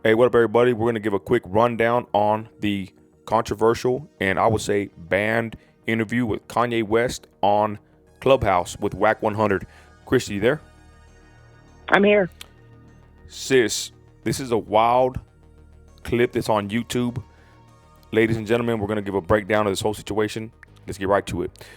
Hey, what up, everybody? We're going to give a quick rundown on the controversial and I would say banned interview with Kanye West on Clubhouse with Whack 100. Christi, you there? I'm here. Sis, this is a wild clip that's on YouTube. Ladies and gentlemen, we're going to give a breakdown of this whole situation. Let's get right to it.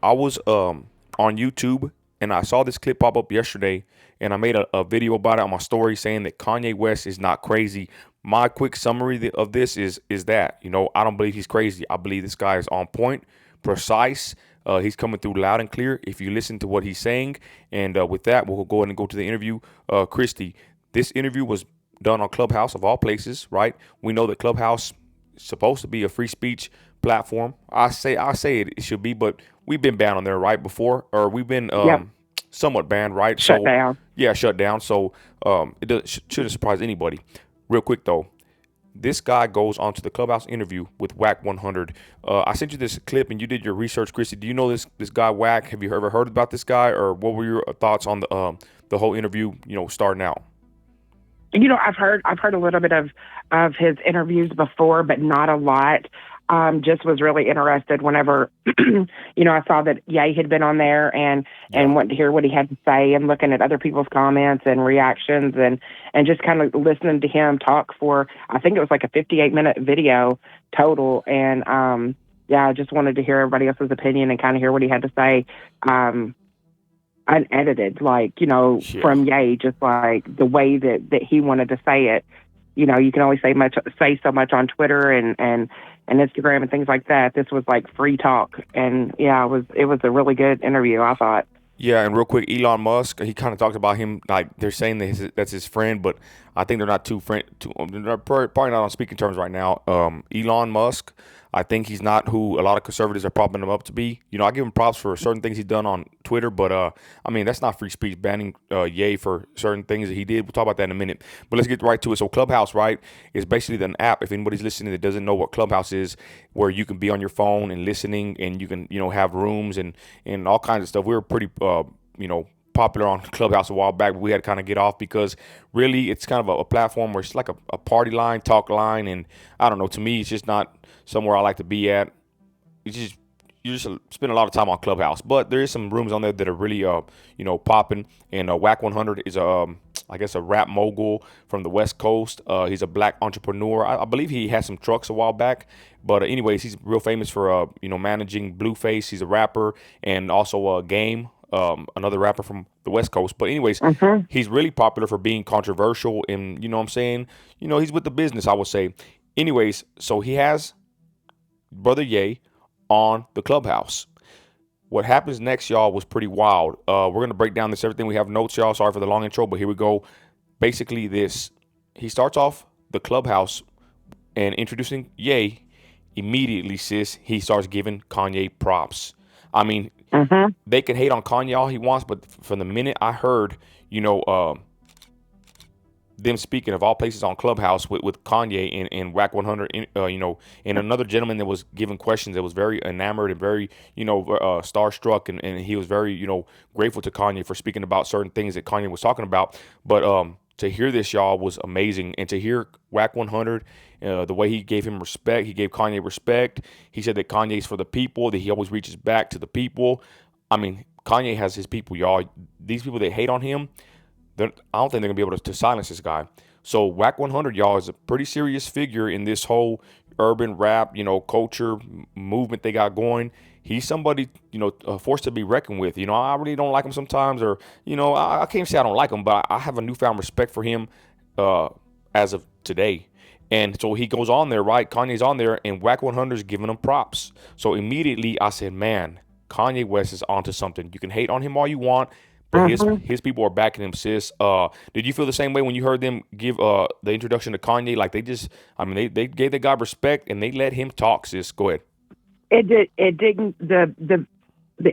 I was on YouTube and I saw this clip pop up yesterday, and I made a video about it on my story saying that Kanye West is not crazy. My quick summary of this is that, I don't believe he's crazy. I believe this guy is on point, precise. He's coming through loud and clear if you listen to what he's saying. And with that, we'll go ahead and go to the interview. Christi, this interview was done on Clubhouse of all places, right? We know that Clubhouse is supposed to be a free speech platform. I say it should be, but we've been banned on there, right, before, or we've been Yep. somewhat banned, right? Shut down. Yeah, shut down. So shouldn't surprise anybody. Real quick though, this guy goes on to the Clubhouse interview with Whack 100. I sent you this clip and you did your research, Christi. Do you know this guy Whack? Have you ever heard about this guy, or what were your thoughts on the whole interview? starting out. I've heard a little bit of his interviews before, but not a lot. Just was really interested whenever, I saw that Ye had been on there and wanted to hear what he had to say and looking at other people's comments and reactions and just kind of listening to him talk for, I think it was like a 58-minute video total. And, I just wanted to hear everybody else's opinion and kind of hear what he had to say. Unedited, from Ye, just like the way that he wanted to say it. You can only say so much on Twitter and Instagram and things like that. This was like free talk, and it was a really good interview, I thought. Yeah, and real quick, Elon Musk, he kind of talked about him like they're saying that that's his friend, but I think they're not they're probably not on speaking terms right now. Elon Musk, I think he's not who a lot of conservatives are propping him up to be. I give him props for certain things he's done on Twitter, but that's not free speech, banning Ye for certain things that he did. We'll talk about that in a minute, but let's get right to it. So Clubhouse, right, is basically an app. If anybody's listening that doesn't know what Clubhouse is, where you can be on your phone and listening, and you can have rooms and all kinds of stuff. We were pretty popular on Clubhouse a while back, but we had to kind of get off because really it's kind of a platform where it's like a party line, talk line, and I don't know, to me it's just not somewhere I like to be at. You just spend a lot of time on Clubhouse, but there is some rooms on there that are really popping. And Whack 100 is I guess a rap mogul from the West Coast. He's a black entrepreneur. I believe he had some trucks a while back, but anyways, he's real famous for managing Blueface. He's a rapper, and also Game, another rapper from the West Coast. But anyways, he's really popular for being controversial, and what I'm saying, he's with the business, I would say. Anyways, so he has Brother Ye on the Clubhouse. What happens next, y'all, was pretty wild. We're going to break down this everything. We have notes, y'all. Sorry for the long intro, but here we go. Basically, he starts off the Clubhouse and introducing Ye. Immediately, sis, he starts giving Kanye props. I mean, they can hate on Kanye all he wants, but from the minute I heard, them speaking of all places on Clubhouse with Kanye and Whack 100, and another gentleman that was giving questions that was very enamored and very, starstruck, and he was very, grateful to Kanye for speaking about certain things that Kanye was talking about. But to hear this, y'all, was amazing. And to hear Whack 100, the way he gave him respect, he gave Kanye respect. He said that Kanye's for the people, that he always reaches back to the people. I mean, Kanye has his people, y'all. These people that hate on him, I don't think they're going to be able to silence this guy. So Whack 100, y'all, is a pretty serious figure in this whole urban rap, culture movement they got going. He's somebody, a force to be reckoned with. I really don't like him sometimes, or, I can't say I don't like him, but I have a newfound respect for him as of today. And so he goes on there, right? Kanye's on there, and Whack 100 is giving him props. So immediately I said, man, Kanye West is onto something. You can hate on him all you want, but his people are backing him, sis. Did you feel the same way when you heard them give the introduction to Kanye? Like they gave the guy respect and they let him talk, sis. Go ahead. It didn't. The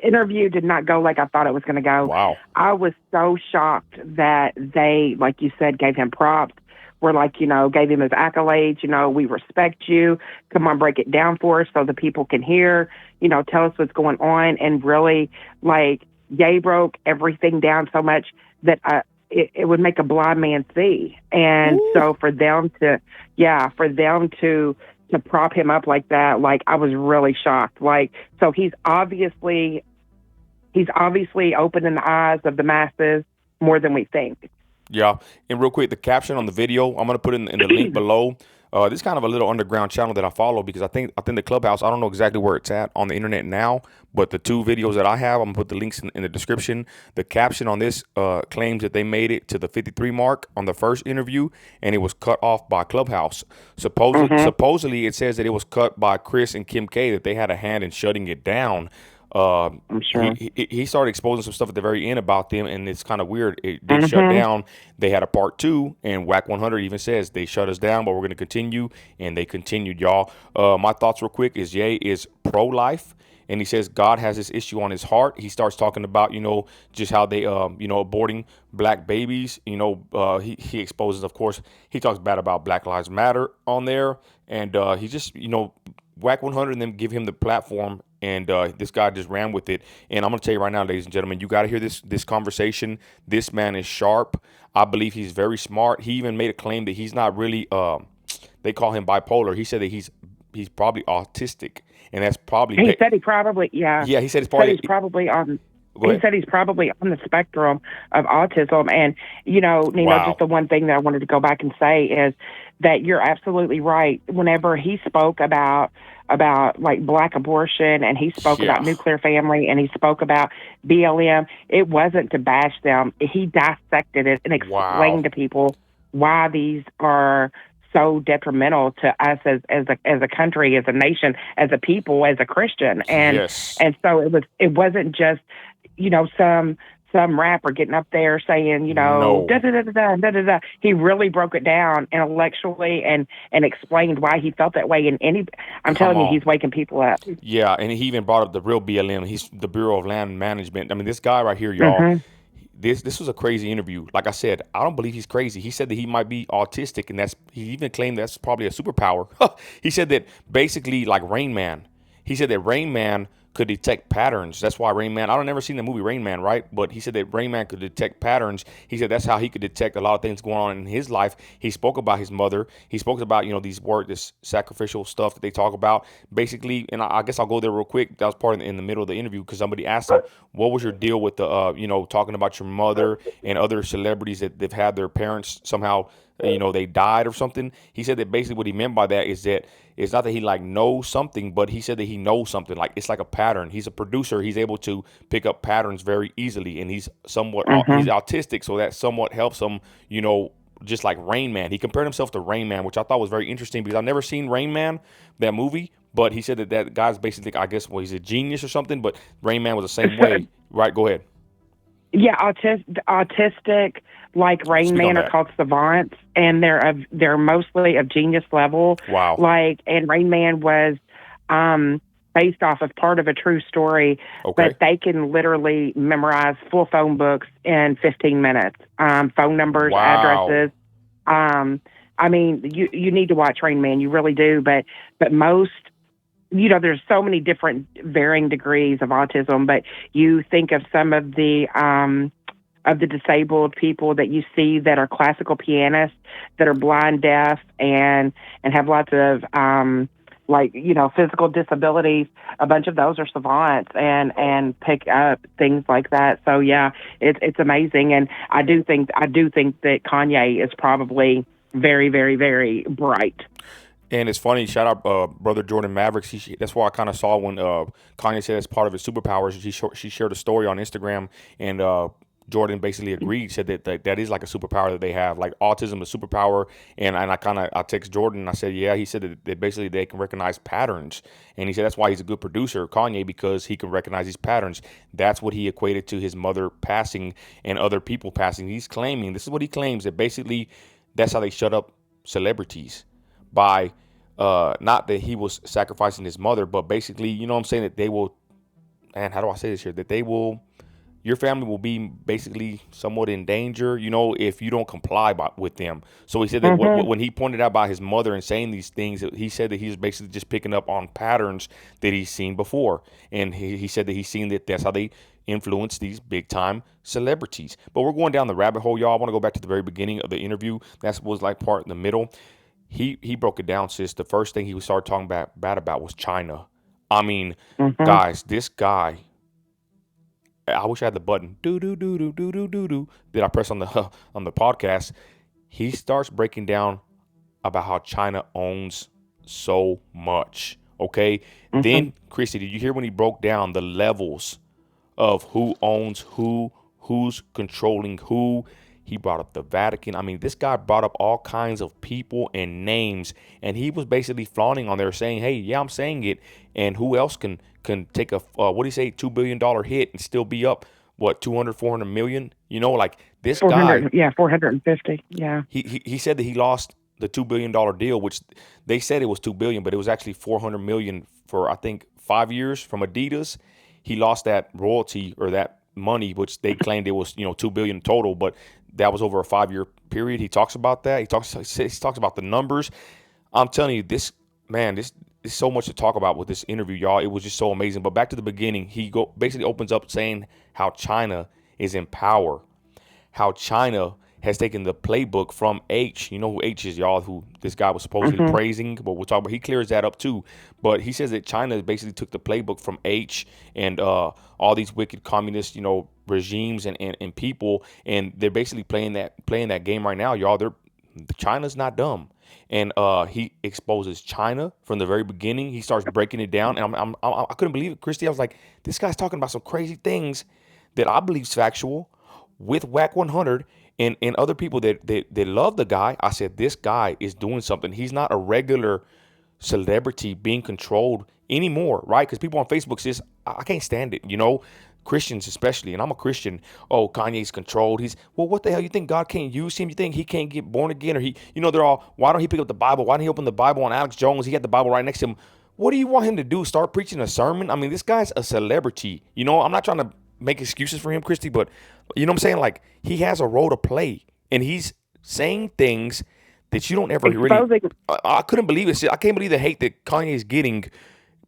interview did not go like I thought it was going to go. Wow. I was so shocked that they, like you said, gave him props. Were like, gave him his accolades. We respect you. Come on, break it down for us so the people can hear. Tell us what's going on. And really, like, Ye broke everything down so much that it would make a blind man see. And Ooh. so for them to, yeah, for them to prop him up like that, like I was really shocked. Like, so he's obviously opening the eyes of the masses more than we think. Yeah, and real quick, the caption on the video, I'm gonna put it in the link below. This is kind of a little underground channel that I follow because I think the Clubhouse. I don't know exactly where it's at on the internet now, but the two videos that I have, I'm gonna put the links in the description. The caption on this claims that they made it to the 53 mark on the first interview, and it was cut off by Clubhouse. Mm-hmm. Supposedly, it says that it was cut by Chris and Kim K. That they had a hand in shutting it down. Uh, I'm he, sure. he started exposing some stuff at the very end about them, and it's kind of weird. It did shut Mm-hmm. down. They had a part two, and Whack 100 even says they shut us down, but we're going to continue, and they continued, y'all. My thoughts, real quick, is Ye is pro-life, and he says God has this issue on his heart. He starts talking about, just how they, aborting black babies. He exposes, of course, he talks bad about Black Lives Matter on there, and he just, Whack 100 and them give him the platform, and this guy just ran with it. And I'm gonna tell you right now, ladies and gentlemen, you got to hear this conversation. This man is sharp. I believe he's very smart. He even made a claim that he's not really. They call him bipolar. He said that he's probably autistic, and that's probably. He said he probably, yeah. Yeah, he said it's Said probably. he's probably on. Go He ahead. said he's probably on the spectrum of autism. And Nino, just Wow. the one thing that I wanted to go back and say is that you're absolutely right. Whenever he spoke about like black abortion, and he spoke Yeah. about nuclear family, and he spoke about BLM, it wasn't to bash them. He dissected it and Wow. explained to people why these are so detrimental to us as a country, as a nation, as a people, as a Christian. and Yes. and so it wasn't just some rapper getting up there saying, da No. da da da da da da. He really broke it down intellectually and explained why he felt that way. And I'm Come telling you, on. he's waking people up. Yeah, and he even brought up the real BLM. He's the Bureau of Land Management. I mean, this guy right here, y'all. Hmm. This was a crazy interview. Like I said, I don't believe he's crazy. He said that he might be autistic, and he even claimed that's probably a superpower. He said that basically like Rain Man. He said that Rain Man could detect patterns. That's why Rain Man. I don't never seen the movie Rain Man, right? But he said that Rain Man could detect patterns. He said that's how he could detect a lot of things going on in his life. He spoke about his mother. He spoke about this sacrificial stuff that they talk about. Basically, and I guess I'll go there real quick. That was part in the middle of the interview because somebody asked him, "What was your deal with the talking about your mother and other celebrities that they've had their parents somehow." They died or something. He said that basically what he meant by that is that it's not that he like knows something, but he said that he knows something. Like it's like a pattern. He's a producer. He's able to pick up patterns very easily, and he's Hmm. autistic, so that somewhat helps him. Just like Rain Man. He compared himself to Rain Man, which I thought was very interesting because I've never seen Rain Man, that movie. But he said that guy's basically, I guess, well, he's a genius or something. But Rain Man was the same way, right? Go ahead. Yeah, autistic, like Rain Speak on Man, are that. called savants, and they're mostly of genius level. Wow. Like, and Rain Man was based off of part of a true story, Okay. but they can literally memorize full phone books in 15 minutes. Phone numbers, Wow. addresses. Um, I mean, you need to watch Rain Man, you really do. But most, there's so many different varying degrees of autism. But you think of some of the disabled people that you see that are classical pianists, that are blind, deaf, and have lots of physical disabilities. A bunch of those are savants and pick up things like that. So yeah, it's amazing. And I do think that Kanye is probably very, very, very bright. And it's funny. Shout out, brother Jordan Mavericks. That's why I kind of saw when Kanye said it's part of his superpowers. She shared a story on Instagram, and Jordan basically agreed. Said that is like a superpower that they have, like autism is a superpower. And I text Jordan. And I said, yeah. He said that basically they can recognize patterns, and he said that's why he's a good producer, Kanye, because he can recognize these patterns. That's what he equated to his mother passing and other people passing. He's claiming, this is what he claims, that basically that's how they shut up celebrities by not that he was sacrificing his mother, but basically, you know what I'm saying, that they will, and how do I say this here, that they will, your family will be basically somewhat in danger, if you don't comply with them. So he said that Hmm. when he pointed out about his mother and saying these things, he said that he was basically just picking up on patterns that he's seen before. And he said that he's seen that that's how they influence these big time celebrities. But we're going down the rabbit hole, y'all. I want to go back to the very beginning of the interview. That was like part in the middle. He broke it down, sis. The first thing he started talking bad about was China. I mean, guys, this guy. I wish I had the button. Do do do do do do do do. Did I press on the on the podcast? He starts breaking down about how China owns so much. Okay. Then, Christy, did you hear when he broke down the levels of who owns who, who's controlling who? He brought up the Vatican. I mean, this guy brought up all kinds of people and names, and he was basically flaunting on there, saying, "Hey, yeah, I'm saying it." And who else can take a what do you say, $2 billion hit and still be up what 200, 400 million? You know, like this guy. 450. Yeah. He said that he lost the $2 billion deal, which they said it was $2 billion, but it was actually 400 million for I think 5 years from Adidas. He lost that royalty or that money, which they claimed it was $2 billion total, but that was over a 5 year period. He talks about that. He talks about the numbers. I'm telling you, this is so much to talk about with this interview, y'all. It was just so amazing. But back to the beginning, he basically opens up saying how China is in power, how China has taken the playbook from H. You know who H is, y'all, who this guy was supposedly praising, but we'll talk about, he clears that up too. But he says that China basically took the playbook from H and all these wicked communist, regimes and people, and they're basically playing that game right now, y'all. China's not dumb. And he exposes China from the very beginning. He starts breaking it down, and I couldn't believe it, Christy. I was like, this guy's talking about some crazy things that I believe is factual with Whack 100 and other people that love the guy. I said, this guy is doing something. He's not a regular celebrity being controlled anymore, right? Because people on Facebook says, I can't stand it, Christians especially, and I'm a Christian. Oh, Kanye's controlled. What the hell? You think God can't use him? You think he can't get born again? Or they're all, why don't he pick up the Bible? Why don't he open the Bible on Alex Jones? He had the Bible right next to him. What do you want him to do? Start preaching a sermon? I mean, this guy's a celebrity. I'm not trying to make excuses for him, Christy, but you know what I'm saying? Like, he has a role to play, and he's saying things that you don't ever really. I couldn't believe it. I can't believe the hate that Kanye is getting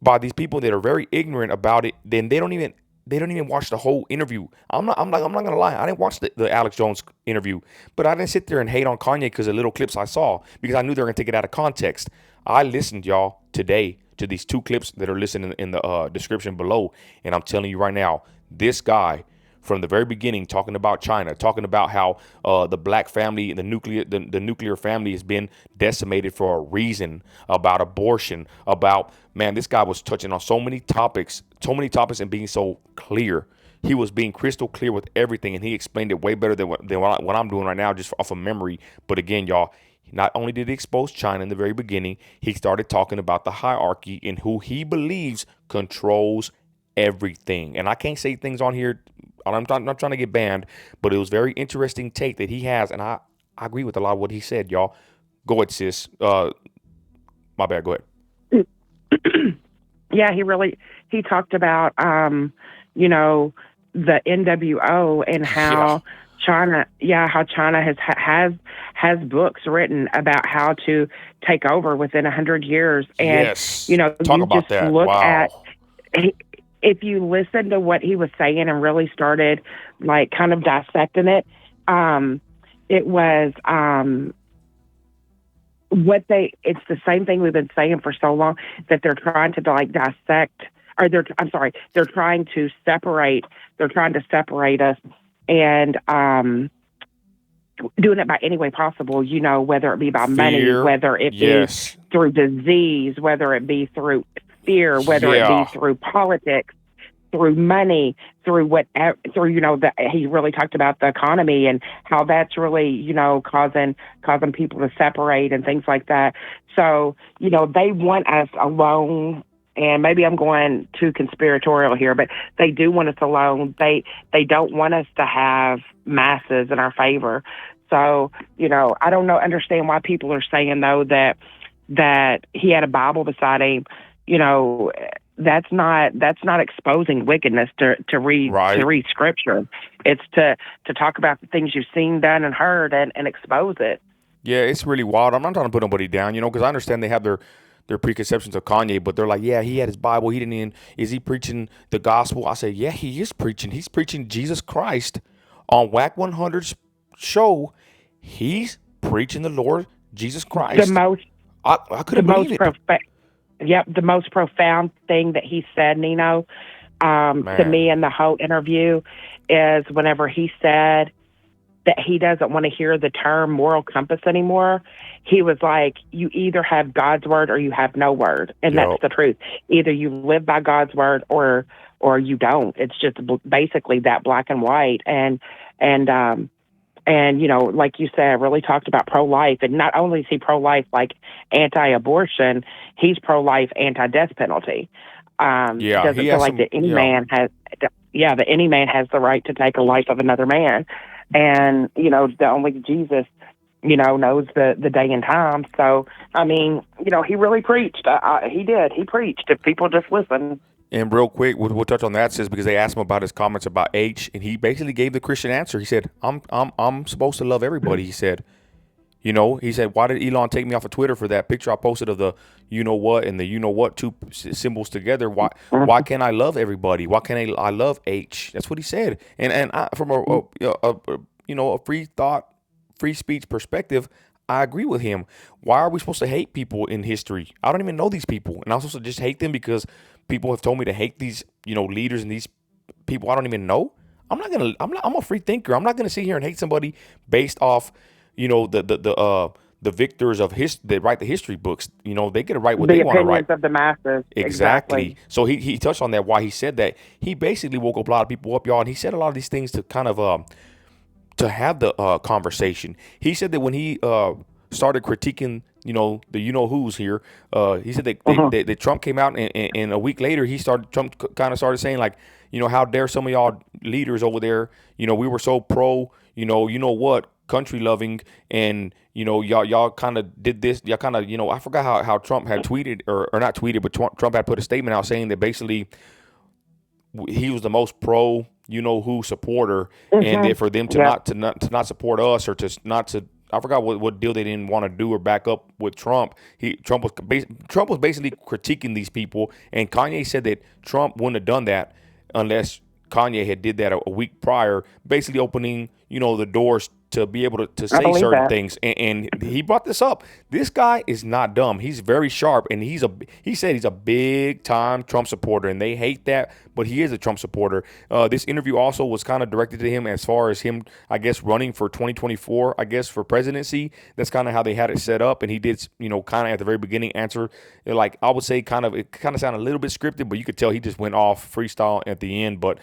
by these people that are very ignorant about it. Then they don't even watch the whole interview. I'm not gonna lie. I didn't watch the Alex Jones interview, but I didn't sit there and hate on Kanye because of little clips I saw, because I knew they were gonna take it out of context. I listened, y'all, today to these 2 clips that are listed in the description below, and I'm telling you right now, this guy from the very beginning, talking about China, talking about how the black family, the nuclear family has been decimated for a reason, about abortion, this guy was touching on so many topics and being so clear. He was being crystal clear with everything, and he explained it way better than what I'm doing right now, just off of memory. But again, y'all, not only did he expose China in the very beginning, he started talking about the hierarchy and who he believes controls everything. And I can't say things on here. I'm not trying to get banned, but it was very interesting take that he has, and I agree with a lot of what he said, y'all. Go ahead, sis. My bad. Go ahead. Yeah, he talked about the NWO and how China has books written about how to take over within 100 years, and talk about that. Look wow. at. If you listen to what he was saying and really started like kind of dissecting it, it was it's the same thing we've been saying for so long, that they're trying to like dissect, or they're trying to separate us, and doing it by any way possible, whether it be by money, whether it be through disease, whether it be through fear, whether it be through politics, through money, through he really talked about the economy and how that's really, causing people to separate and things like that. So, they want us alone, and maybe I'm going too conspiratorial here, but they do want us alone. They don't want us to have masses in our favor. So, I don't understand why people are saying though that he had a Bible beside him. That's not exposing wickedness to read scripture. It's to talk about the things you've seen, done, and heard, and expose it. Yeah, it's really wild. I'm not trying to put nobody down, because I understand they have their preconceptions of Kanye, but they're like, yeah, he had his Bible. He didn't even, is he preaching the gospel? I say, yeah, he is preaching. He's preaching Jesus Christ on Whack 100's show. He's preaching the Lord Jesus The Christ. most, I the couldn't believe most it. yep, the most profound thing that he said, Nino, to Man, me in the whole interview is whenever he said that he doesn't want to hear the term moral compass anymore. He was like, you either have God's word or you have no word. And that's yo, the truth. Either you live by God's word or you don't. It's just basically that black and white. And and, like you said, really talked about pro-life. And not only is he pro-life, like anti-abortion, he's pro-life anti-death penalty. yeah, he Doesn't feel has like some, that that any man has the right to take a life of another man. And, the only Jesus, knows the day and time. So, I mean, he really preached. He did. He preached. If people just listen. And real quick, we'll touch on that, sis, because they asked him about his comments about H, and he basically gave the Christian answer. He said, I'm supposed to love everybody. He said, he said, why did Elon take me off of Twitter for that picture I posted of the you know what and the you know what two symbols together? Why can't I love everybody? Why can't I love H? That's what he said. And from a free thought, free speech perspective, I agree with him. Why are we supposed to hate people in history? I don't even know these people, and I'm supposed to just hate them because people have told me to hate these leaders and these people I don't even know. I'm a free thinker. I'm not gonna sit here and hate somebody based off the victors of that write the history books. They get to write what The they want to opinions write. of the masses. Exactly. So he touched on that, why he said that. He basically woke up a lot of people up, y'all, and he said a lot of these things to kind of to have the conversation. He said that when he started critiquing, the who's here, he said that Trump came out and a week later Trump kind of started saying like, how dare some of y'all leaders over there, we were so pro, what, country loving, and y'all kind of did this, y'all kind of, I forgot how Trump had tweeted or not tweeted, but Trump had put a statement out saying that basically he was the most pro who supporter, and that for them to Yep. not support us, or to not to, I forgot what deal they didn't want to do or back up with Trump. Trump was basically critiquing these people, and Kanye said that Trump wouldn't have done that unless Kanye had did that a week prior, basically opening the doors to be able to I say believe certain that. things. And he brought this up. This guy is not dumb. He's very sharp, and he said he's a big time Trump supporter, and they hate that, but he is a Trump supporter. This interview also was kind of directed to him as far as him, I guess, running for 2024, I guess, for presidency. That's kind of how they had it set up, and he did, kind of at the very beginning answer, like I would say, it kind of sounded a little bit scripted, but you could tell he just went off freestyle at the end. But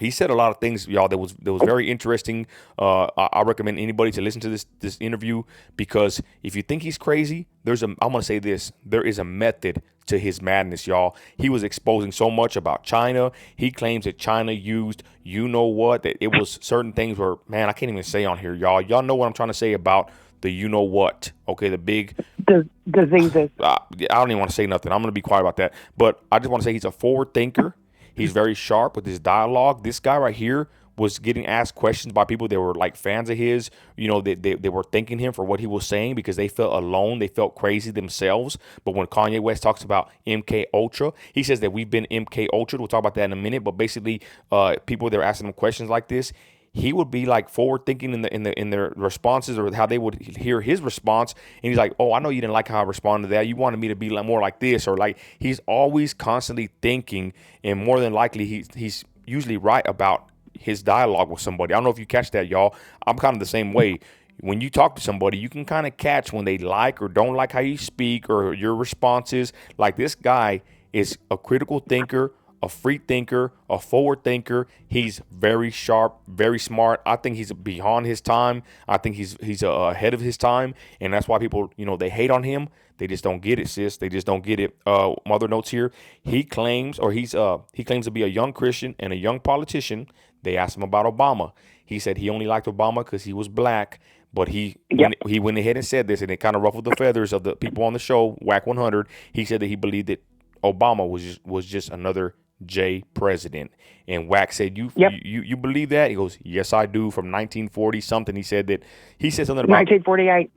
he said a lot of things, y'all, that was very interesting. I recommend anybody to listen to this interview, because if you think he's crazy, I'm gonna say this: there is a method to his madness, y'all. He was exposing so much about China. He claims that China used that it was certain things where, man, I can't even say on here, y'all. Y'all know what I'm trying to say about the what? Okay, the big Diseases. I don't even want to say nothing. I'm going to be quiet about that. But I just want to say he's a forward thinker. He's very sharp with his dialogue. This guy right here was getting asked questions by people that were like fans of his. They were thanking him for what he was saying because they felt alone. They felt crazy themselves. But when Kanye West talks about MK Ultra, he says that we've been MK Ultra. We'll talk about that in a minute. But basically, people that are asking him questions like this, he would be like forward thinking in their responses, or how they would hear his response, and he's like, oh, I know you didn't like how I responded to that, you wanted me to be like more like this, or like, he's always constantly thinking, and more than likely he's usually right about his dialogue with somebody. I don't know if you catch that, y'all. I'm kind of the same way. When you talk to somebody, you can kind of catch when they like or don't like how you speak or your responses. Like, this guy is a critical thinker, a free thinker, a forward thinker. He's very sharp, very smart. I think he's beyond his time. I think he's ahead of his time, and that's why people, they hate on him. They just don't get it, sis. They just don't get it. Mother notes here. He claims to be a young Christian and a young politician. They asked him about Obama. He said he only liked Obama because he was black. But he went ahead and said this, and it kind of ruffled the feathers of the people on the show, Whack 100. He said that he believed that Obama was just another J president. And Wax said, you believe that? He goes, yes, I do. From 1940 something. He said something about 1948.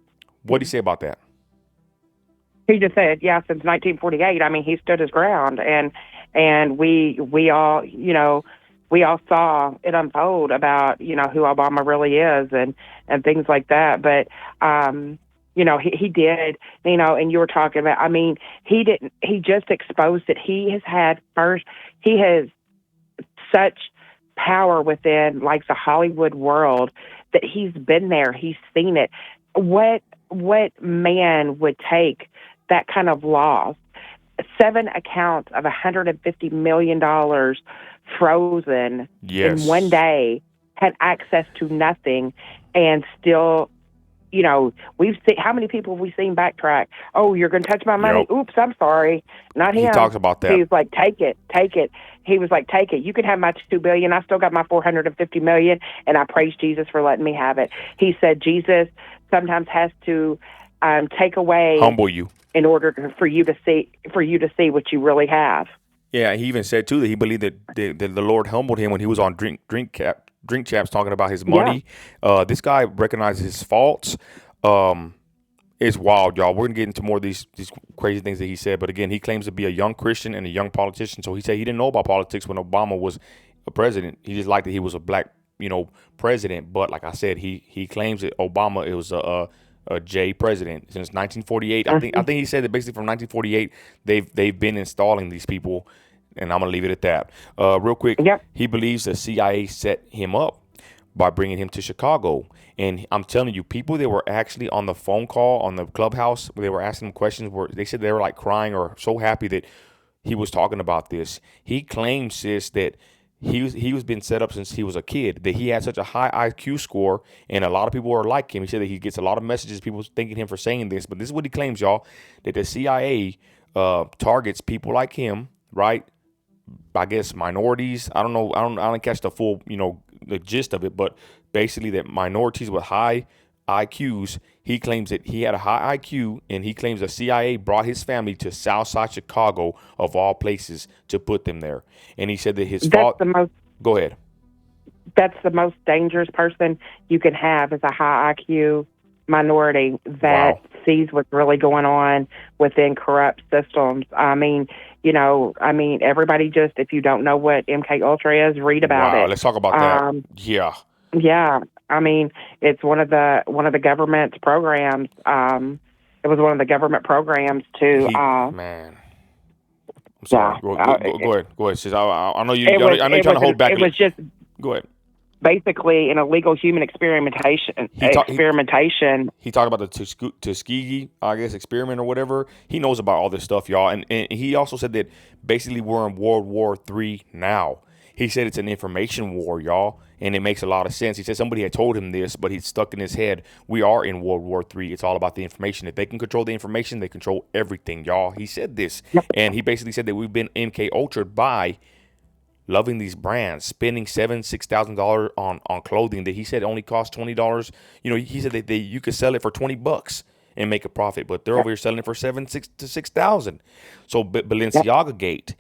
what did he say about that? He just said, yeah, since 1948. I mean, he stood his ground, and we all, we all saw it unfold about who Obama really is, and things like that. But he did, and you were talking about. I mean, he didn't. He just exposed it. He has had first. He has such power within like the Hollywood world that he's been there. He's seen it. What man would take that kind of loss? 7 accounts of $150 million frozen in one Yes. day, had access to nothing, and still, we've seen how many people have we seen backtrack? Oh, you're going to touch my money? Yep. Oops, I'm sorry, not He him. talks about that. He's like, take it, take it. He was like, take it. You can have my $2 billion. I still got my $450 million, and I praise Jesus for letting me have it. He said Jesus sometimes has to take away Humble you. in order for you to see what you really have. Yeah, he even said too that he believed that the Lord humbled him when he was on drink chaps talking about his Yeah. money. This guy recognizes his faults. It's wild, y'all. We're gonna get into more of these crazy things that he said. But again, he claims to be a young Christian and a young politician. So he said he didn't know about politics when Obama was a president. He just liked that he was a black, president. But like I said, he claims that Obama it was a J president since 1948. I think he said that basically from 1948 they've been installing these people, and I'm gonna leave it at that. Real quick, Yep. he believes the CIA set him up by bringing him to Chicago. And I'm telling you, people that were actually on the phone call on the Clubhouse, where they were asking him questions, where they said they were like crying or so happy that he was talking about this. He claims, sis, that he was been set up since he was a kid, that he had such a high IQ score, and a lot of people are like him. He said that he gets a lot of messages, people thanking him for saying this. But this is what he claims, y'all, that the CIA targets people like him, right? I guess minorities. I don't know. I don't catch the full, the gist of it, but basically that minorities with high IQs. He claims that he had a high IQ, and he claims the CIA brought his family to Southside Chicago, of all places, to put them there. And he said that his That's father. the most Go ahead. that's the most dangerous person you can have, is a high IQ minority that Wow. sees what's really going on within corrupt systems. Everybody, just, if you don't know what MK Ultra is, read about Wow. it. Let's talk about that. Yeah. Yeah, it's one of the government's programs. It was one of the government programs to. Man. I'm sorry. Yeah, Go ahead. Go ahead, sis. I know you. it was I know you're it trying was to hold back. it was just Go ahead. basically an illegal human experimentation. He talked. Experimentation. He talked about the Tuskegee, I guess, experiment or whatever. He knows about all this stuff, y'all. And he also said that basically we're in World War III now. He said it's an information war, y'all. And it makes a lot of sense. He said somebody had told him this, but he's stuck in his head. We are in World War III. It's all about the information. If they can control the information, they control everything, y'all. He said this. Yep. And he basically said that we've been MK Ultra'd by loving these brands, spending $6,000 on clothing that he said only cost $20. He said that you could sell it for $20 and make a profit, but they're over here selling it for 6,000. So Balenciaga gate,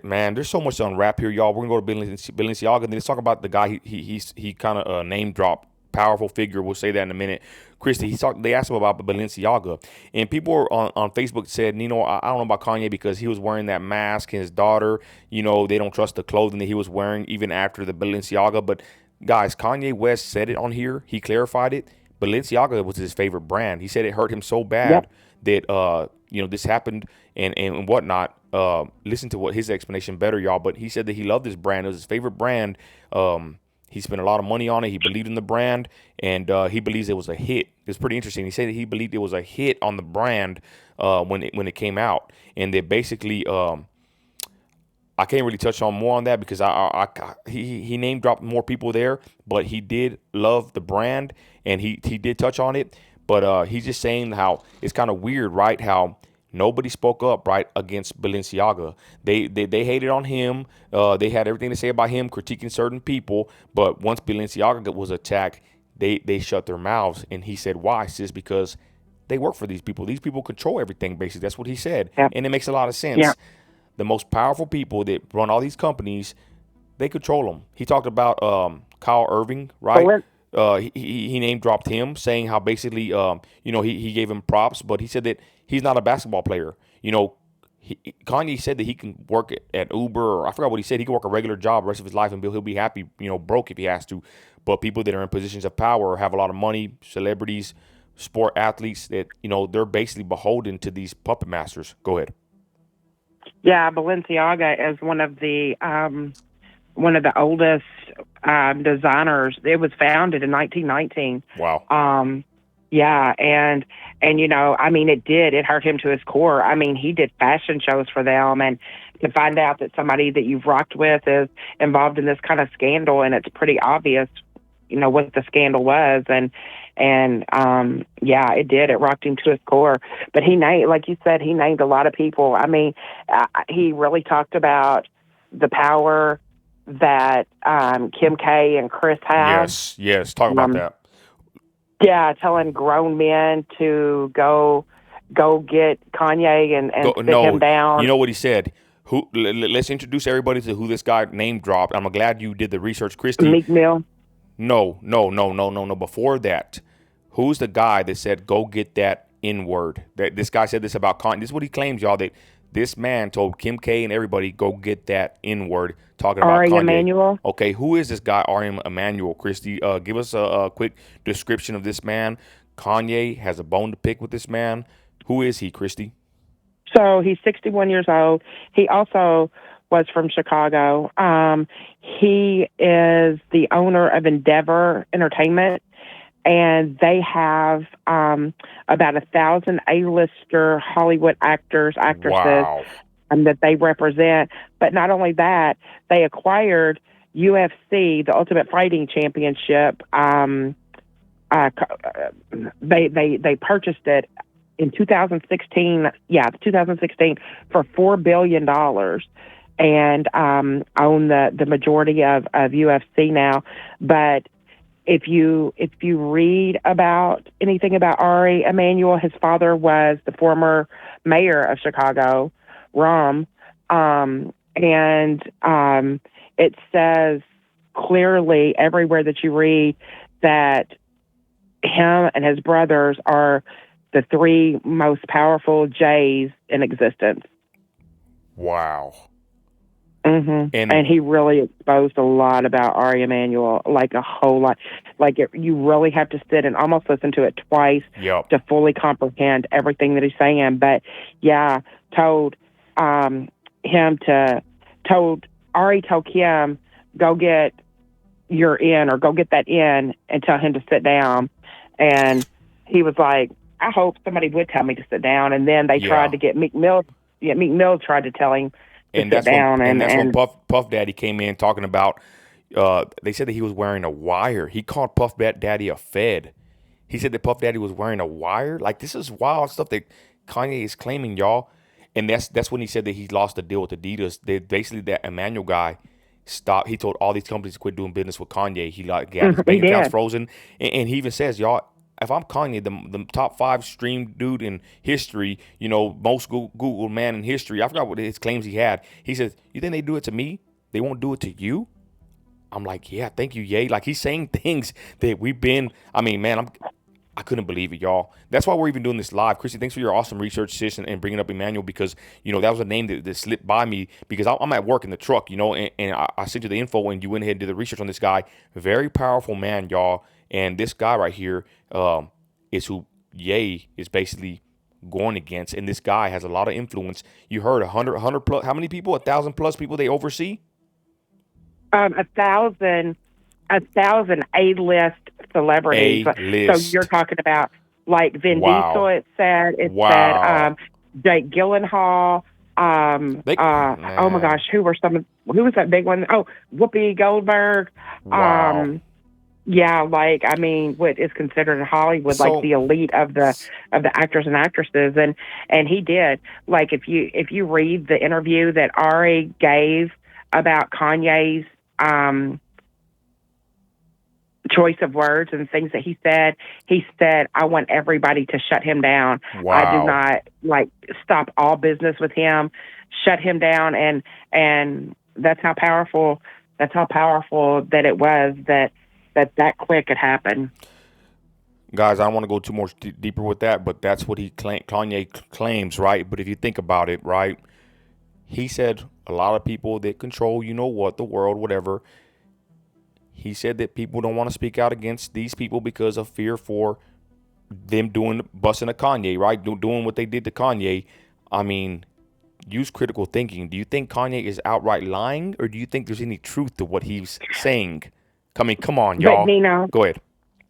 man, there's so much to unwrap here, y'all. We're gonna go to Balenciaga, and then let's talk about the guy he kind of name dropped. Powerful figure. We'll say that in a minute. Christy, they asked him about Balenciaga, and people on Facebook said, Nino, I don't know about Kanye because he was wearing that mask, and his daughter, they don't trust the clothing that he was wearing even after the Balenciaga. But guys, Kanye West said it on here. He clarified it. Balenciaga was his favorite brand. He said it hurt him so bad Yep. that this happened and whatnot. Listen to what his explanation better, y'all. But he said that he loved this brand. It was his favorite brand. He spent a lot of money on it. He believed in the brand, and he believes it was a hit. It's pretty interesting. He said that he believed it was a hit on the brand when it came out, and that basically I can't really touch on more on that because he name dropped more people there, but he did love the brand, and he did touch on it. But he's just saying how it's kind of weird, right? How nobody spoke up, right, against Balenciaga. They hated on him. They had everything to say about him, critiquing certain people. But once Balenciaga was attacked, they shut their mouths. And he said, why, sis? Because they work for these people. These people control everything, basically. That's what he said. Yep. And it makes a lot of sense. Yeah. The most powerful people that run all these companies, they control them. He talked about Kyle Irving, right? he name dropped him, saying how basically he gave him props, but he said that he's not a basketball player. Kanye said that he can work at Uber, or I forgot what he said. He can work a regular job the rest of his life and he'll be happy, broke if he has to. But people that are in positions of power or have a lot of money, celebrities, sport athletes, that they're basically beholden to these puppet masters. Go ahead. Yeah, Balenciaga is one of the oldest designers. It was founded in 1919. Wow. Yeah, and I mean, it hurt him to his core. I mean, he did fashion shows for them, and to find out that somebody that you've rocked with is involved in this kind of scandal, and it's pretty obvious, what the scandal was, and yeah, it rocked him to his core. But he named, like you said, he named a lot of people. I mean, he really talked about the power that Kim K and Chris have. Yes. Talk about that. Yeah, telling grown men to go get Kanye and sit him down. You know what he said? Let's introduce everybody to who this guy name dropped. I'm glad you did the research, Christy. Meek Mill. No. Before that, who's the guy that said go get that N-word? That this guy said this about Kanye. This is what he claims, y'all. That this man told Kim K and everybody go get that N-word. Talking about Ari Kanye. Emmanuel. Okay, who is this guy, Ari Emmanuel? Christy, give us a quick description of this man. Kanye has a bone to pick with this man. Who is he, Christy? So he's 61 years old. He also was from Chicago. He is the owner of Endeavor Entertainment, and they have about 1,000 A-lister Hollywood actors, actresses. Wow. That they represent. But not only that, they acquired UFC, the Ultimate Fighting Championship. They purchased it in 2016. Yeah, 2016 for $4 billion, and own the majority of UFC now. But if you read about anything about Ari Emmanuel, his father was the former mayor of Chicago, Rum, and it says clearly everywhere that you read that him and his brothers are the three most powerful J's in existence. Wow. Mm-hmm. And he really exposed a lot about Ari Emmanuel, like a whole lot. You really have to sit and almost listen to it twice to fully comprehend everything that he's saying. But yeah, Ari told Kim, go get your in, or go get that in, and tell him to sit down. And he was like, I hope somebody would tell me to sit down. And then they tried to get Meek Mill. Yeah, Meek Mill tried to tell him to sit down. And that's when Puff Daddy came in talking about, they said that he was wearing a wire. He called Puff Daddy a Fed. He said that Puff Daddy was wearing a wire. Like, this is wild stuff that Kanye is claiming, y'all. And that's when he said that he lost the deal with Adidas. Basically, that Emmanuel guy stopped. He told all these companies to quit doing business with Kanye. He got his bank accounts frozen. And he even says, y'all, if I'm Kanye, the top 5 streamed dude in history, most Google man in history, I forgot what his claims he had. He says, you think they do it to me? They won't do it to you? I'm like, yeah, thank you, Ye. Like, he's saying things that we've been, I mean, man, I couldn't believe it, y'all. That's why we're even doing this live. Christy, thanks for your awesome research, sis, and bringing up Emmanuel, because, that was a name that slipped by me, because I'm at work in the truck, and I sent you the info, and you went ahead and did the research on this guy. Very powerful man, y'all. And this guy right here is who Ye is basically going against. And this guy has a lot of influence. You heard 100 plus, how many people? 1,000 plus people they oversee? 1,000 A-list celebrities. A-list. So you're talking about like Vin Diesel. It said Jake Gyllenhaal. Oh my gosh, who was that big one? Oh, Whoopi Goldberg. Wow. Yeah, like, I mean, what is considered in Hollywood like the elite of the actors and actresses, and he did. Like, if you read the interview that Ari gave about Kanye's choice of words and things that he said, I want everybody to shut him down. Wow. I do not stop all business with him, shut him down, and that's how powerful that it was, that that quick could happen. Guys, I don't want to go too much deeper with that, but that's what Kanye claims, right? But if you think about it, right, he said a lot of people that control, you know what, the world, whatever. He said that people don't want to speak out against these people because of fear for them busting a Kanye, right? Doing what they did to Kanye. I mean, use critical thinking. Do you think Kanye is outright lying, or do you think there's any truth to what he's saying? I mean, come on, But y'all. Nino, Go ahead.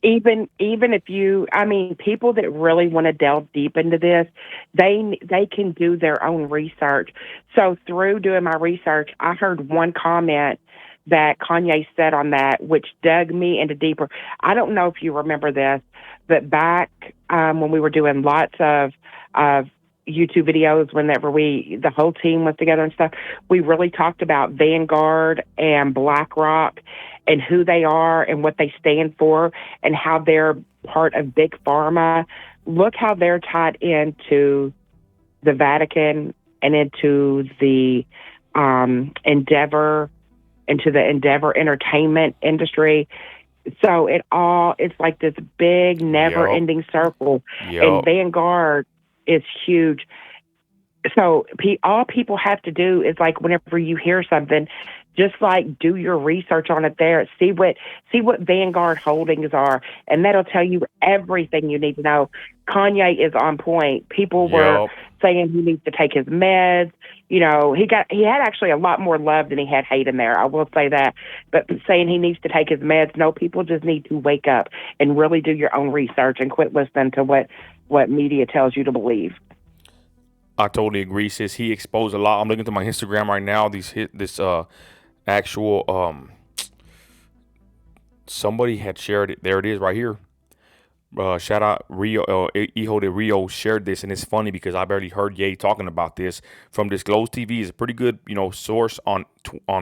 even if you, I mean, people that really want to delve deep into this, they can do their own research. So through doing my research, I heard one comment that Kanye said on that, which dug me into deeper. I don't know if you remember this, but back when we were doing lots of YouTube videos, whenever the whole team was together and stuff, we really talked about Vanguard and BlackRock and who they are and what they stand for and how they're part of Big Pharma. Look how they're tied into the Vatican and into the Endeavor entertainment industry. So it's like this big, never ending circle. And Vanguard is huge. So all people have to do is, like, whenever you hear something, just like do your research on it there. See what Vanguard holdings are, and that'll tell you everything you need to know. Kanye is on point. People were saying he needs to take his meds. You know, he had actually a lot more love than he had hate in there. I will say that. But saying he needs to take his meds, no, people just need to wake up and really do your own research and quit listening to what media tells you to believe. I totally agree, sis. He exposed a lot. I'm looking through my Instagram right now. This actual somebody had shared it. There it is right here. Shout out Rio, Hijo de Rio shared this, and it's funny because I barely heard Ye talking about this from Disclosed TV. Is a pretty good, source on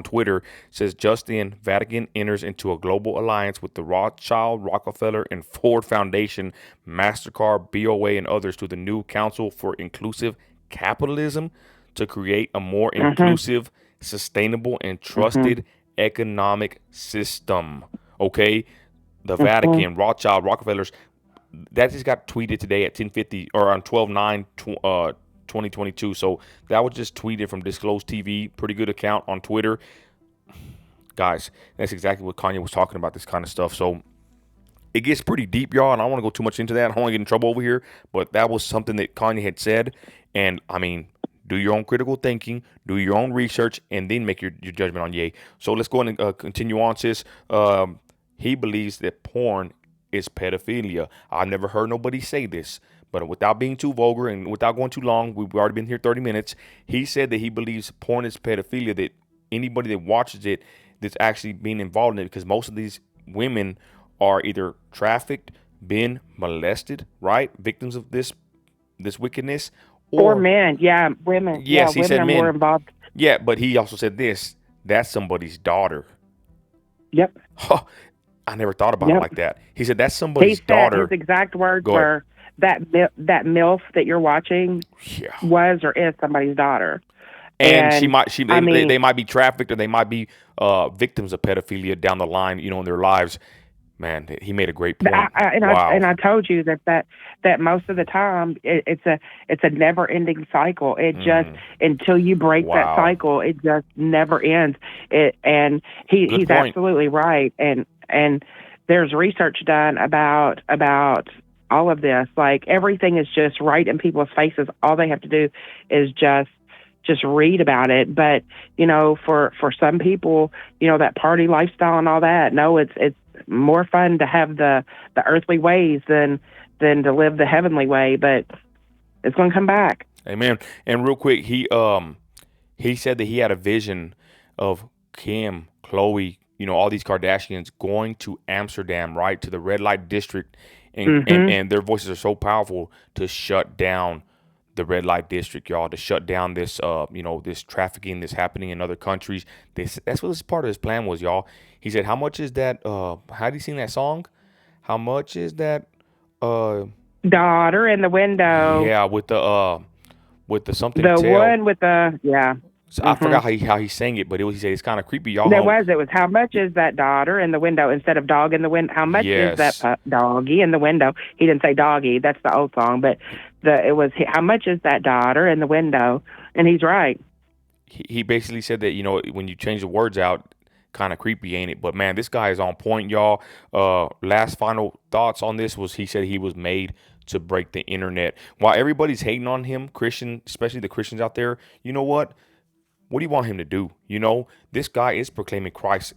Twitter. It says just in, Vatican enters into a global alliance with the Rothschild, Rockefeller, and Ford Foundation, Mastercard, BOA, and others to the new Council for Inclusive Capitalism to create a more inclusive, sustainable, and trusted economic system. Okay, the Vatican, Rothschild, Rockefellers. That just got tweeted today at 10:50 or on 12/9/2022. So that was just tweeted from Disclosed TV. Pretty good account on Twitter. Guys, that's exactly what Kanye was talking about, this kind of stuff. So it gets pretty deep, y'all, and I don't want to go too much into that. I don't want to get in trouble over here, but that was something that Kanye had said. And, I mean, do your own critical thinking, do your own research, and then make your judgment on Ye. So let's go ahead and continue on, sis. He believes that porn is pedophilia. I've never heard nobody say this, but without being too vulgar and without going too long, we've already been here 30 minutes. He said that he believes porn is pedophilia, that anybody that watches it that's actually being involved in it, because most of these women are either trafficked, been molested, right? Victims of this wickedness. Or men, women. Yes, he women said are men. more involved. Yeah, but he also said this, that's somebody's daughter. Yep. I never thought about it like that. He said that's somebody's daughter. His exact words were that MILF that you're watching was or is somebody's daughter. And they might be trafficked, or they might be victims of pedophilia down the line, in their lives. Man, he made a great point. I told you that most of the time it's a never ending cycle. It just until you break that cycle, it just never ends. And he's absolutely right. And there's research done about all of this. Like, everything is just right in people's faces. All they have to do is just read about it. But for some people, that party lifestyle and all that, no, it's more fun to have the earthly ways than to live the heavenly way. But it's going to come back. Amen. And real quick, he said that he had a vision of Kim, Khloe, all these Kardashians going to Amsterdam, right, to the red light district, and their voices are so powerful to shut down the red light district, y'all, to shut down this, this trafficking that's happening in other countries. That's what this part of his plan was, y'all. He said, how much is that, how do you sing that song? How much is that, Daughter in the window. Yeah, with the something. The one with the, So I Mm-hmm. forgot how he sang it, but he said it's kind of creepy, y'all. It was how much is that daughter in the window instead of dog in the window? How much is that Yes, doggy in the window? He didn't say doggy. That's the old song, but it was how much is that daughter in the window? And he's right. he basically said that when you change the words out, kind of creepy, ain't it? But man, this guy is on point, y'all. Last final thoughts on this was he said he was made to break the internet. While everybody's hating on him, Christian, especially the Christians out there, you know what? What do you want him to do? This guy is proclaiming Christ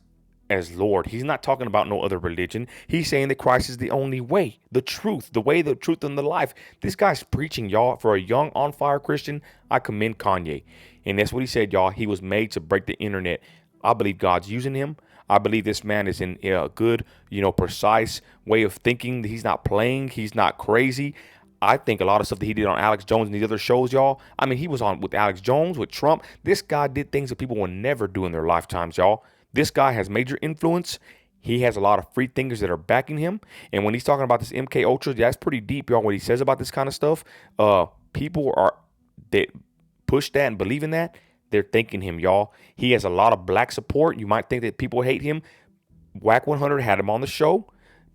as Lord. He's not talking about no other religion. He's saying that Christ is the only way, the truth, the way, the truth, and the life. This guy's preaching, y'all. For a young, on fire Christian, I commend Kanye. And that's what he said, y'all. He was made to break the internet. I believe God's using him. I believe this man is in a good, precise way of thinking. He's not playing. He's not crazy. I think a lot of stuff that he did on Alex Jones and these other shows, y'all. I mean, he was on with Alex Jones, with Trump. This guy did things that people will never do in their lifetimes, y'all. This guy has major influence. He has a lot of free thinkers that are backing him. And when he's talking about this MK Ultra, that's pretty deep, y'all. What he says about this kind of stuff, people are that push that and believe in that. They're thanking him, y'all. He has a lot of black support. You might think that people hate him. Whack 100 had him on the show.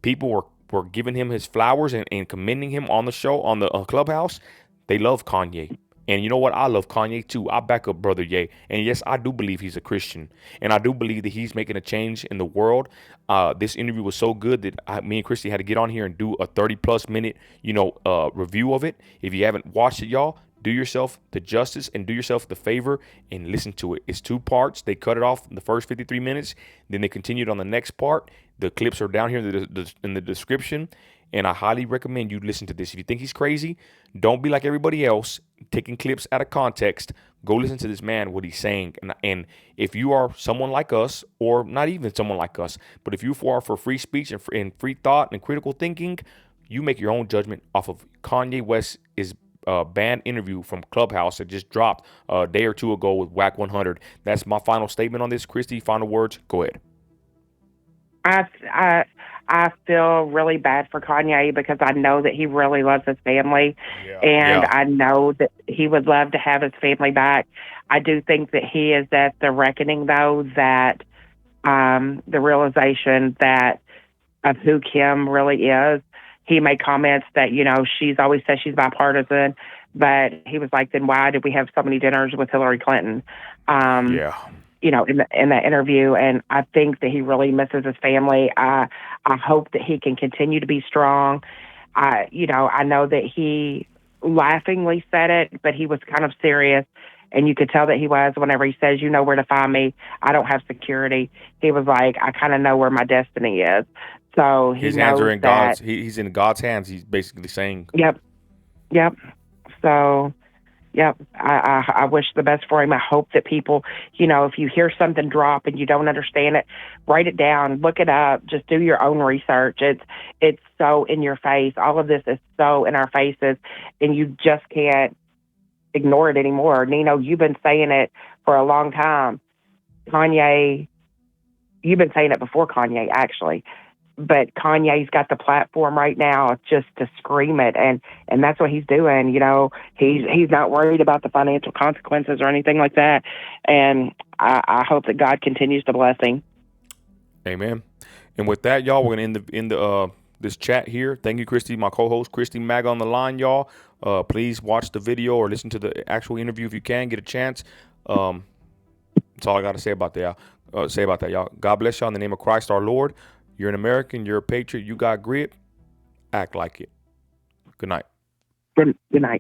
People were giving him his flowers and commending him on the show, on the Clubhouse. They love Kanye. And you know what? I love Kanye too. I back up Brother Ye. And yes, I do believe he's a Christian. And I do believe that he's making a change in the world. This interview was so good that me and Christy had to get on here and do a 30+ minute, review of it. If you haven't watched it, y'all, do yourself the justice and do yourself the favor and listen to it. It's 2 parts. They cut it off in the first 53 minutes. Then they continued on the next part. The clips are down here in the description. And I highly recommend you listen to this. If you think he's crazy, don't be like everybody else, taking clips out of context. Go listen to this man, what he's saying. And if you are someone like us, or not even someone like us, but if you are for free speech and free thought and critical thinking, you make your own judgment off of Kanye West's banned interview from Clubhouse that just dropped a day or two ago with Whack 100. That's my final statement on this. Christy, final words. Go ahead. I feel really bad for Kanye because I know that he really loves his family, and Yeah. I know that he would love to have his family back. I do think that he is at the reckoning, though, that the realization that of who Kim really is. He made comments that she's always said she's bipartisan, but he was like, then why did we have so many dinners with Hillary Clinton? Yeah. In that interview, and I think that he really misses his family. I hope that he can continue to be strong. I know that he laughingly said it, but he was kind of serious, and you could tell that he was whenever he says, "You know where to find me. I don't have security." He was like, "I kind of know where my destiny is." So he His hands are knows in that. God's. He's in God's hands. He's basically saying. Yep, yep. So. Yep, I wish the best for him. I hope that people, if you hear something drop and you don't understand it, write it down, look it up, just do your own research. It's so in your face. All of this is so in our faces, and you just can't ignore it anymore. Nino, you've been saying it for a long time. Kanye, you've been saying it before Kanye, actually. But Kanye's got the platform right now just to scream it, and that's what he's doing. He's not worried about the financial consequences or anything like that. And I hope that God continues to bless him. Amen. And with that, y'all, we're gonna end the this chat here. Thank you, Christy, my co-host, Christi MAGA on the line, y'all. Please watch the video or listen to the actual interview if you can get a chance. That's all I got to say about that. Y'all. God bless y'all in the name of Christ our Lord. You're an American. You're a patriot. You got grit. Act like it. Good night. Good night.